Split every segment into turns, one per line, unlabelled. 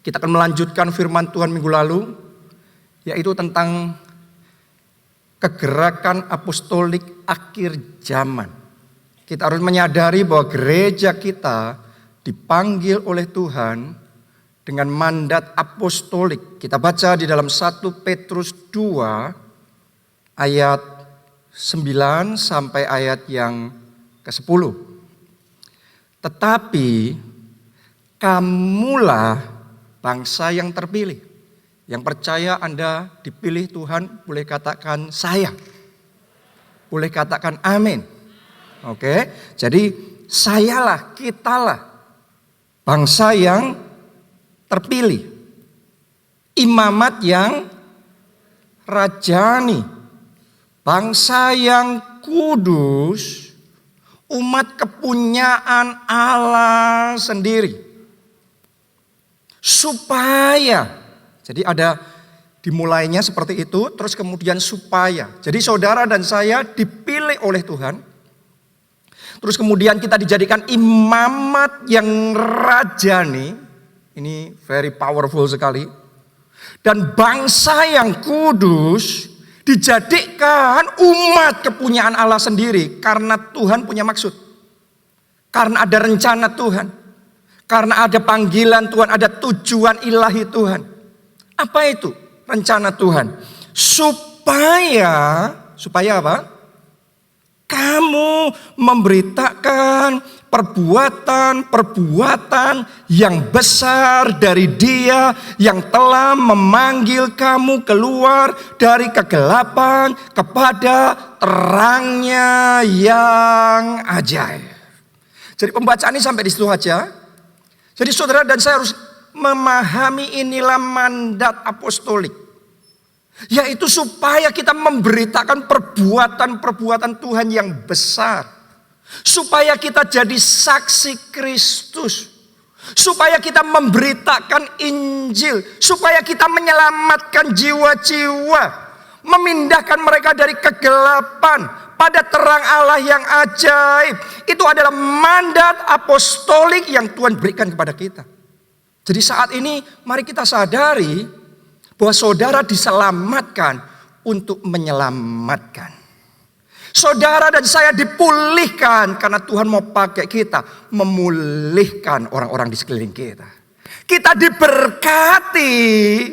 Kita akan melanjutkan firman Tuhan minggu lalu, yaitu tentang kegerakan apostolik akhir zaman. Kita harus menyadari bahwa gereja kita dipanggil oleh Tuhan dengan mandat apostolik. Kita baca di dalam 1 Petrus 2 ayat 9 sampai ayat yang ke-10. Tetapi kamulah bangsa yang terpilih. Yang percaya Anda dipilih Tuhan, boleh katakan saya. Boleh katakan amin. Oke, jadi sayalah, kitalah bangsa yang terpilih. Imamat yang rajani. Bangsa yang kudus. Umat kepunyaan Allah sendiri. Supaya, jadi ada dimulainya seperti itu, terus kemudian supaya. Jadi saudara dan saya dipilih oleh Tuhan. Terus kemudian kita dijadikan imamat yang rajani. Ini very powerful sekali. Dan bangsa yang kudus dijadikan umat kepunyaan Allah sendiri. Karena Tuhan punya maksud. Karena ada rencana Tuhan. Karena ada panggilan Tuhan, ada tujuan ilahi Tuhan. Apa itu rencana Tuhan? Supaya apa? Kamu memberitakan perbuatan-perbuatan yang besar dari Dia yang telah memanggil kamu keluar dari kegelapan kepada terangnya yang ajaib. Jadi pembacaan ini sampai di situ aja. Jadi saudara dan saya harus memahami inilah mandat apostolik. Yaitu supaya kita memberitakan perbuatan-perbuatan Tuhan yang besar. Supaya kita jadi saksi Kristus. Supaya kita memberitakan Injil. Supaya kita menyelamatkan jiwa-jiwa. Memindahkan mereka dari kegelapan pada terang Allah yang ajaib. Itu adalah mandat apostolik yang Tuhan berikan kepada kita. Jadi saat ini mari kita sadari bahwa saudara diselamatkan untuk menyelamatkan. Saudara dan saya dipulihkan karena Tuhan mau pakai kita memulihkan orang-orang di sekeliling kita. Kita diberkati,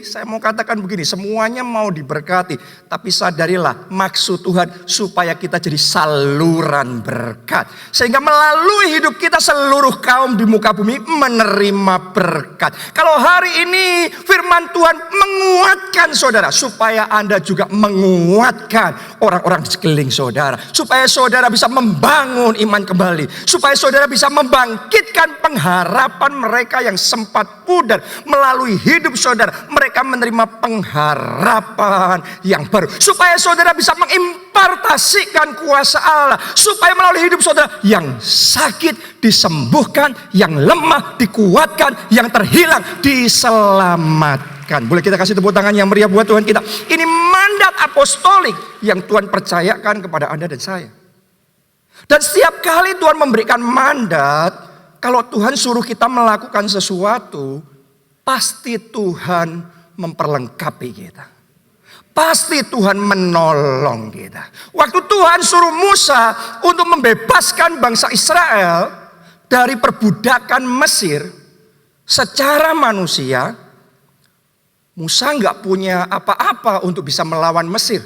saya mau katakan begini, semuanya mau diberkati. Tapi sadarilah maksud Tuhan supaya kita jadi saluran berkat. Sehingga melalui hidup kita seluruh kaum di muka bumi menerima berkat. Kalau hari ini firman Tuhan menguatkan saudara, supaya Anda juga menguatkan orang-orang di sekeliling saudara. Supaya saudara bisa membangun iman kembali. Supaya saudara bisa membangkitkan pengharapan mereka yang sempat pudar. Melalui hidup saudara mereka menerima pengharapan yang baru. Supaya saudara bisa mengimpartasikan kuasa Allah. Supaya melalui hidup saudara yang sakit disembuhkan, yang lemah dikuatkan, yang terhilang diselamatkan. Boleh kita kasih tepuk tangan yang meriah buat Tuhan kita. Ini mandat apostolik yang Tuhan percayakan kepada Anda dan saya. Dan setiap kali Tuhan memberikan mandat, kalau Tuhan suruh kita melakukan sesuatu, pasti Tuhan memperlengkapi kita. Pasti Tuhan menolong kita. Waktu Tuhan suruh Musa untuk membebaskan bangsa Israel dari perbudakan Mesir, secara manusia, Musa nggak punya apa-apa untuk bisa melawan Mesir.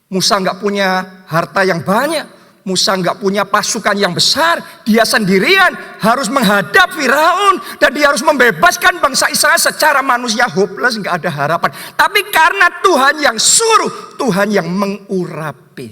Musa nggak punya harta yang banyak. Musa nggak punya pasukan yang besar, dia sendirian harus menghadap Firaun dan dia harus membebaskan bangsa Israel secara manusia hopeless, nggak ada harapan. Tapi karena Tuhan yang suruh, Tuhan yang mengurapi.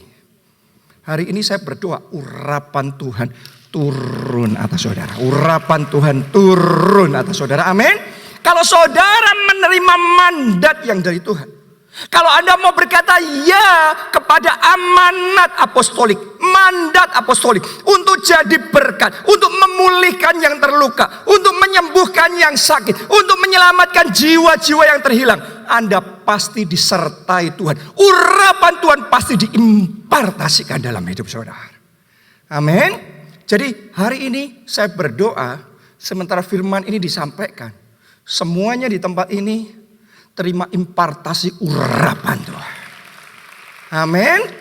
Hari ini saya berdoa urapan Tuhan turun atas saudara, urapan Tuhan turun atas saudara. Amin. Kalau saudara menerima mandat yang dari Tuhan. Kalau Anda mau berkata ya kepada amanat apostolik, mandat apostolik untuk jadi berkat, untuk memulihkan yang terluka, untuk menyembuhkan yang sakit, untuk menyelamatkan jiwa-jiwa yang terhilang, Anda pasti disertai Tuhan. Urapan Tuhan pasti diimpartasikan dalam hidup saudara. Amin. Jadi hari ini saya berdoa sementara firman ini disampaikan, Semuanya di tempat ini terima impartasi urapan Tuhan. Amin.